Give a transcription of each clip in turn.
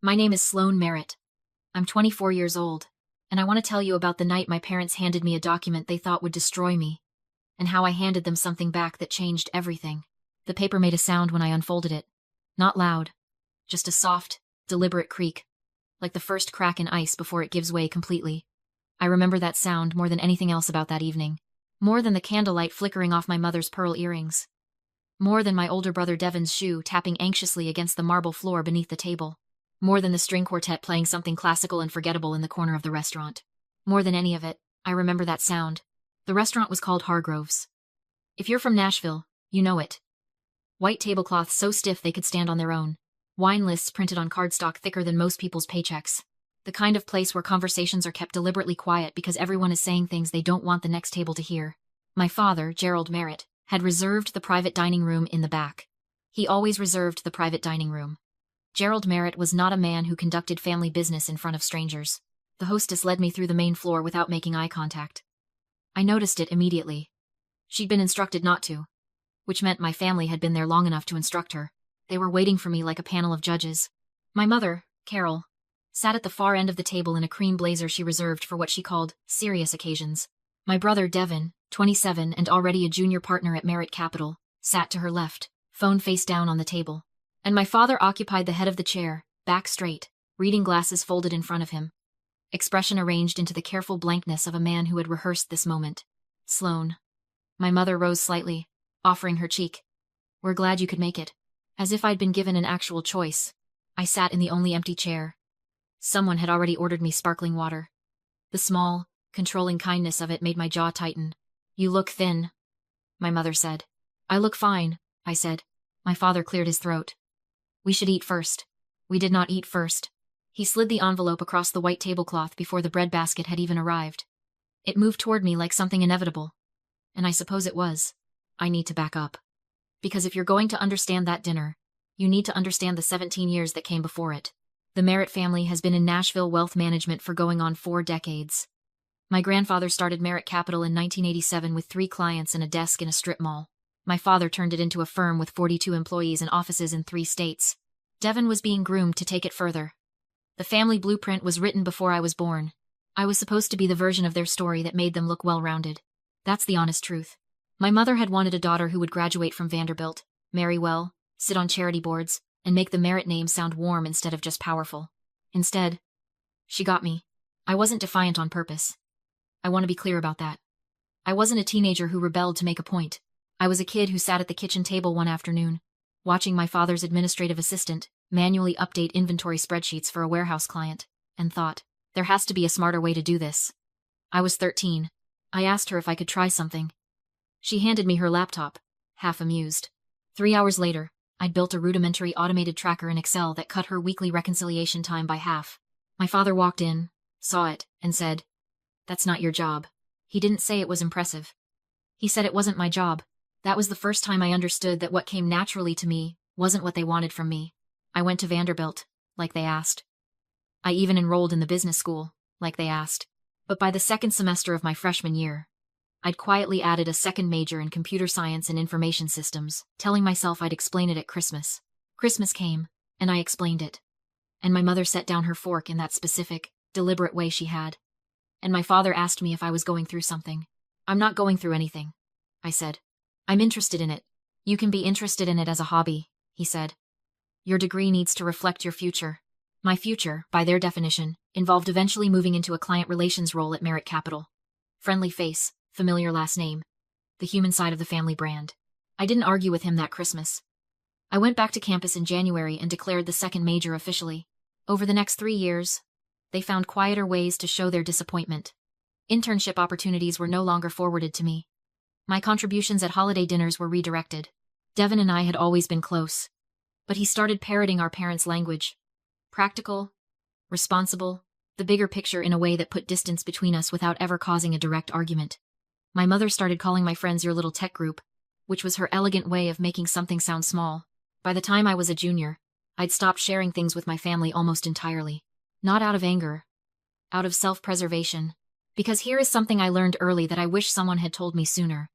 My name is Sloane Merritt. I'm 24 years old, and I want to tell you about the night my parents handed me a document they thought would destroy me, and how I handed them something back that changed everything. The paper made a sound when I unfolded it. Not loud, just a soft, deliberate creak, like the first crack in ice before it gives way completely. I remember that sound more than anything else about that evening. More than the candlelight flickering off my mother's pearl earrings. More than my older brother Devin's shoe tapping anxiously against the marble floor beneath the table. More than the string quartet playing something classical and forgettable in the corner of the restaurant. More than any of it, I remember that sound. The restaurant was called Hargrove's. If you're from Nashville, you know it. White tablecloths so stiff they could stand on their own. Wine lists printed on cardstock thicker than most people's paychecks. The kind of place where conversations are kept deliberately quiet because everyone is saying things they don't want the next table to hear. My father, Gerald Merritt, had reserved the private dining room in the back. He always reserved the private dining room. Gerald Merritt was not a man who conducted family business in front of strangers. The hostess led me through the main floor without making eye contact. I noticed it immediately. She'd been instructed not to, which meant my family had been there long enough to instruct her. They were waiting for me like a panel of judges. My mother, Carol, sat at the far end of the table in a cream blazer she reserved for what she called serious occasions. My brother Devin, 27 and already a junior partner at Merritt Capital, sat to her left, phone face down on the table. And my father occupied the head of the chair, back straight, reading glasses folded in front of him. Expression arranged into the careful blankness of a man who had rehearsed this moment. Sloane. My mother rose slightly, offering her cheek. We're glad you could make it. As if I'd been given an actual choice. I sat in the only empty chair. Someone had already ordered me sparkling water. The small, controlling kindness of it made my jaw tighten. You look thin, my mother said. I look fine, I said. My father cleared his throat. We should eat first. We did not eat first. He slid the envelope across the white tablecloth before the bread basket had even arrived. It moved toward me like something inevitable. And I suppose it was. I need to back up. Because if you're going to understand that dinner, you need to understand the 17 years that came before it. The Merritt family has been in Nashville wealth management for going on 4 decades. My grandfather started Merritt Capital in 1987 with 3 clients and a desk in a strip mall. My father turned it into a firm with 42 employees and offices in 3 states. Devin was being groomed to take it further. The family blueprint was written before I was born. I was supposed to be the version of their story that made them look well-rounded. That's the honest truth. My mother had wanted a daughter who would graduate from Vanderbilt, marry well, sit on charity boards, and make the Merritt name sound warm instead of just powerful. Instead, she got me. I wasn't defiant on purpose. I want to be clear about that. I wasn't a teenager who rebelled to make a point. I was a kid who sat at the kitchen table one afternoon, watching my father's administrative assistant manually update inventory spreadsheets for a warehouse client, and thought, there has to be a smarter way to do this. I was 13. I asked her if I could try something. She handed me her laptop, half amused. 3 hours later, I'd built a rudimentary automated tracker in Excel that cut her weekly reconciliation time by half. My father walked in, saw it, and said, "That's not your job." He didn't say it was impressive. He said it wasn't my job. That was the first time I understood that what came naturally to me wasn't what they wanted from me. I went to Vanderbilt, like they asked. I even enrolled in the business school, like they asked. But by the second semester of my freshman year, I'd quietly added a second major in computer science and information systems, telling myself I'd explain it at Christmas. Christmas came, and I explained it. And my mother set down her fork in that specific, deliberate way she had. And my father asked me if I was going through something. I'm not going through anything, I said. I'm interested in it. You can be interested in it as a hobby, he said. Your degree needs to reflect your future. My future, by their definition, involved eventually moving into a client relations role at Merritt Capital. Friendly face, familiar last name. The human side of the family brand. I didn't argue with him that Christmas. I went back to campus in January and declared the second major officially. Over the next 3 years, they found quieter ways to show their disappointment. Internship opportunities were no longer forwarded to me. My contributions at holiday dinners were redirected. Devin and I had always been close. But he started parroting our parents' language. Practical, responsible, the bigger picture in a way that put distance between us without ever causing a direct argument. My mother started calling my friends your little tech group, which was her elegant way of making something sound small. By the time I was a junior, I'd stopped sharing things with my family almost entirely. Not out of anger, out of self-preservation. Because here is something I learned early that I wish someone had told me sooner.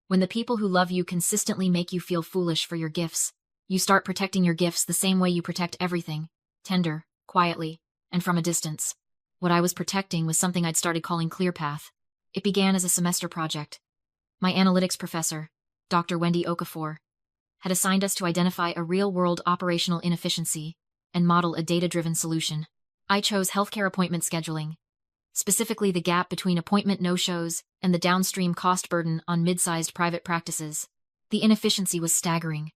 When the people who love you consistently make you feel foolish for your gifts, you start protecting your gifts the same way you protect everything, tender, quietly, and from a distance. What I was protecting was something I'd started calling ClearPath. It began as a semester project. My analytics professor, Dr. Wendy Okafor, had assigned us to identify a real-world operational inefficiency and model a data-driven solution. I chose healthcare appointment scheduling, specifically the gap between appointment no-shows and the downstream cost burden on mid-sized private practices. The inefficiency was staggering.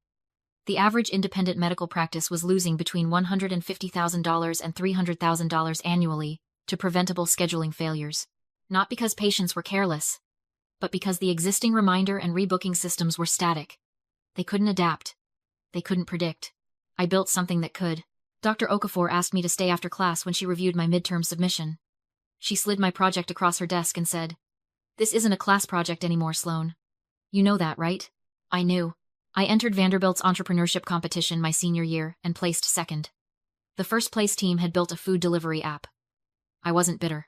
The average independent medical practice was losing between $150,000 and $300,000 annually to preventable scheduling failures. Not because patients were careless, but because the existing reminder and rebooking systems were static. They couldn't adapt. They couldn't predict. I built something that could. Dr. Okafor asked me to stay after class when she reviewed my midterm submission. She slid my project across her desk and said, "This isn't a class project anymore, Sloan. You know that, right?" I knew. I entered Vanderbilt's entrepreneurship competition my senior year and placed second. The first place team had built a food delivery app. I wasn't bitter.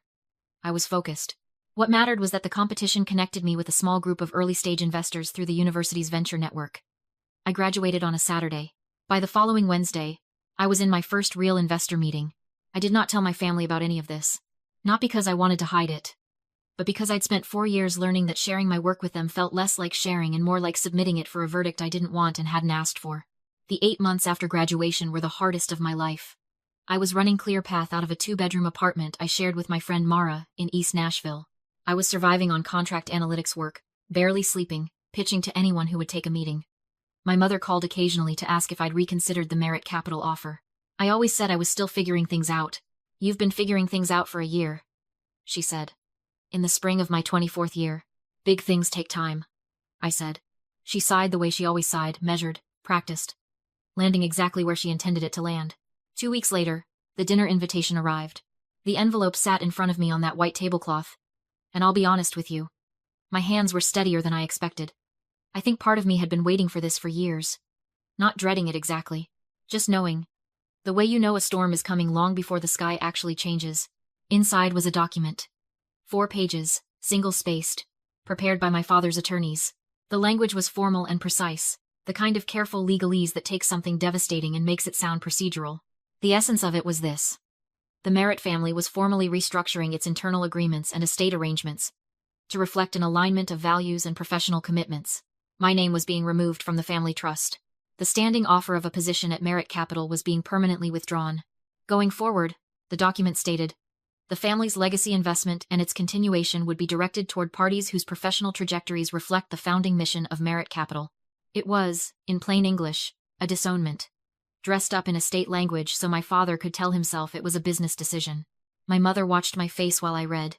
I was focused. What mattered was that the competition connected me with a small group of early-stage investors through the university's venture network. I graduated on a Saturday. By the following Wednesday, I was in my first real investor meeting. I did not tell my family about any of this. Not because I wanted to hide it, but because I'd spent 4 years learning that sharing my work with them felt less like sharing and more like submitting it for a verdict I didn't want and hadn't asked for. The 8 months after graduation were the hardest of my life. I was running ClearPath out of a 2-bedroom apartment I shared with my friend Mara in East Nashville. I was surviving on contract analytics work, barely sleeping, pitching to anyone who would take a meeting. My mother called occasionally to ask if I'd reconsidered the Merit Capital offer. I always said I was still figuring things out. "You've been figuring things out for a year," she said. "In the spring of my 24th year. Big things take time," I said. She sighed the way she always sighed, measured, practiced, landing exactly where she intended it to land. 2 weeks later, the dinner invitation arrived. The envelope sat in front of me on that white tablecloth, and I'll be honest with you, my hands were steadier than I expected. I think part of me had been waiting for this for years. Not dreading it exactly, just knowing. The way you know a storm is coming long before the sky actually changes. Inside was a document. 4 pages, single-spaced, prepared by my father's attorneys. The language was formal and precise, the kind of careful legalese that takes something devastating and makes it sound procedural. The essence of it was this. The Merritt family was formally restructuring its internal agreements and estate arrangements to reflect an alignment of values and professional commitments. My name was being removed from the family trust. The standing offer of a position at Merit Capital was being permanently withdrawn. Going forward, the document stated, the family's legacy investment and its continuation would be directed toward parties whose professional trajectories reflect the founding mission of Merit Capital. It was, in plain English, a disownment, dressed up in estate language so my father could tell himself it was a business decision. My mother watched my face while I read.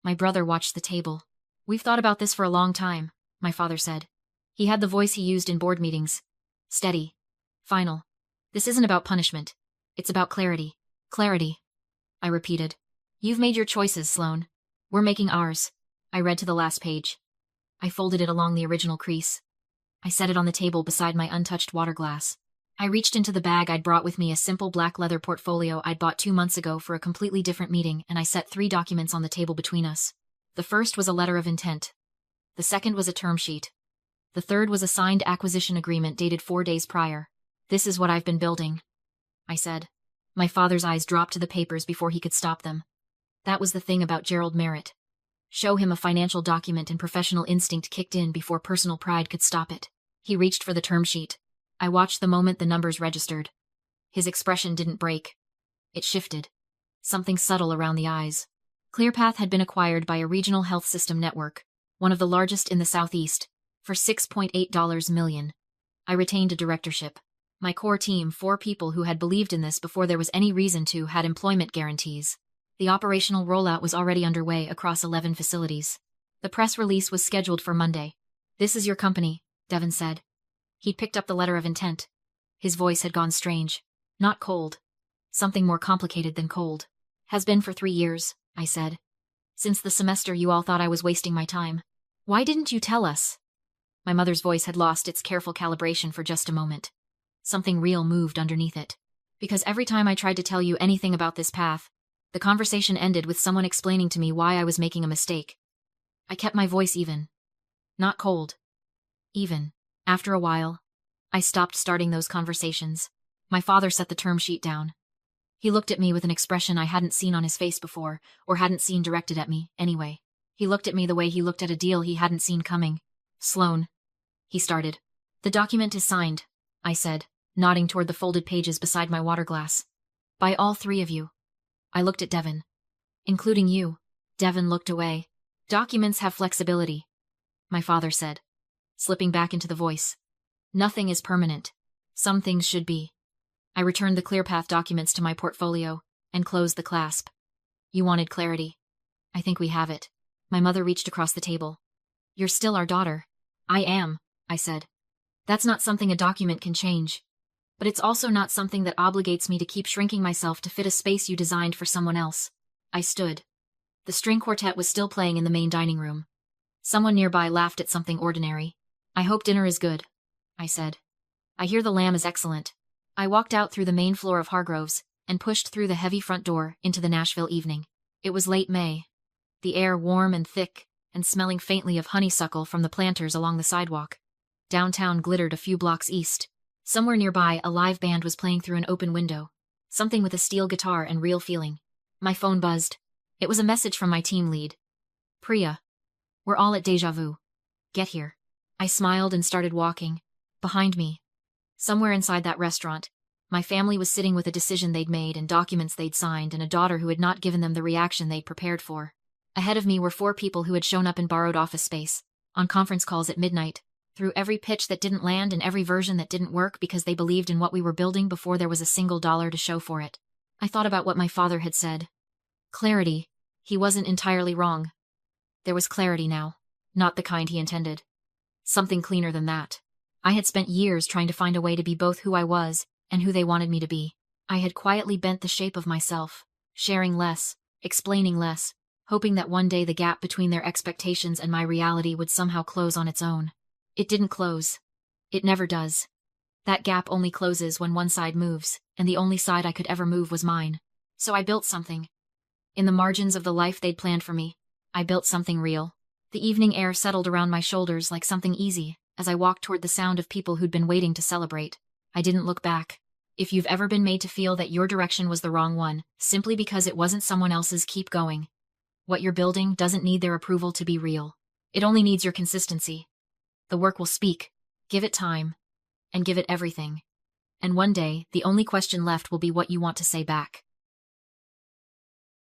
My brother watched the table. "We've thought about this for a long time," my father said. He had the voice he used in board meetings. Steady. Final. "This isn't about punishment. It's about clarity." "Clarity," I repeated. "You've made your choices, Sloan. We're making ours." I read to the last page. I folded it along the original crease. I set it on the table beside my untouched water glass. I reached into the bag I'd brought with me, a simple black leather portfolio I'd bought 2 months ago for a completely different meeting, and I set 3 documents on the table between us. The first was a letter of intent. The second was a term sheet. The third was a signed acquisition agreement dated 4 days prior. "This is what I've been building," I said. My father's eyes dropped to the papers before he could stop them. That was the thing about Gerald Merritt. Show him a financial document and professional instinct kicked in before personal pride could stop it. He reached for the term sheet. I watched the moment the numbers registered. His expression didn't break. It shifted. Something subtle around the eyes. ClearPath had been acquired by a regional health system network, one of the largest in the Southeast, for $6.8 million. I retained a directorship. My core team, 4 people who had believed in this before there was any reason to, had employment guarantees. The operational rollout was already underway across 11 facilities. The press release was scheduled for Monday. "This is your company," Devin said. He'd picked up the letter of intent. His voice had gone strange. Not cold. Something more complicated than cold. "Has been for 3 years," I said. "Since the semester you all thought I was wasting my time. Why didn't you tell us?" My mother's voice had lost its careful calibration for just a moment. Something real moved underneath it. "Because every time I tried to tell you anything about this path, the conversation ended with someone explaining to me why I was making a mistake." I kept my voice even. Not cold. Even. After a while, I stopped starting those conversations. My father set the term sheet down. He looked at me with an expression I hadn't seen on his face before, or hadn't seen directed at me, anyway. He looked at me the way he looked at a deal he hadn't seen coming. Sloan. He started. The document is signed, I said, nodding toward the folded pages beside my water glass. By all three of you. I looked at Devin. Including you. Devin looked away. Documents have flexibility, my father said, slipping back into the voice. Nothing is permanent. Some things should be. I returned the ClearPath documents to my portfolio and closed the clasp. You wanted clarity. I think we have it. My mother reached across the table. You're still our daughter. I am, I said. That's not something a document can change. But it's also not something that obligates me to keep shrinking myself to fit a space you designed for someone else. I stood. The string quartet was still playing in the main dining room. Someone nearby laughed at something ordinary. I hope dinner is good, I said. I hear the lamb is excellent. I walked out through the main floor of Hargrove's and pushed through the heavy front door into the Nashville evening. It was late May. The air warm and thick and smelling faintly of honeysuckle from the planters along the sidewalk. Downtown glittered a few blocks east. Somewhere nearby, a live band was playing through an open window. Something with a steel guitar and real feeling. My phone buzzed. It was a message from my team lead. Priya. We're all at Deja Vu. Get here. I smiled and started walking. Behind me. Somewhere inside that restaurant, my family was sitting with a decision they'd made and documents they'd signed and a daughter who had not given them the reaction they'd prepared for. Ahead of me were 4 people who had shown up in borrowed office space, on conference calls at midnight, through every pitch that didn't land and every version that didn't work because they believed in what we were building before there was a single dollar to show for it. I thought about what my father had said. Clarity. He wasn't entirely wrong. There was clarity now, not the kind he intended. Something cleaner than that. I had spent years trying to find a way to be both who I was and who they wanted me to be. I had quietly bent the shape of myself, sharing less, explaining less, hoping that one day the gap between their expectations and my reality would somehow close on its own. It didn't close. It never does. That gap only closes when one side moves, and the only side I could ever move was mine. So I built something. In the margins of the life they'd planned for me, I built something real. The evening air settled around my shoulders like something easy, as I walked toward the sound of people who'd been waiting to celebrate. I didn't look back. If you've ever been made to feel that your direction was the wrong one, simply because it wasn't someone else's, keep going. What you're building doesn't need their approval to be real. It only needs your consistency. The work will speak. Give it time. And give it everything. And one day, the only question left will be what you want to say back.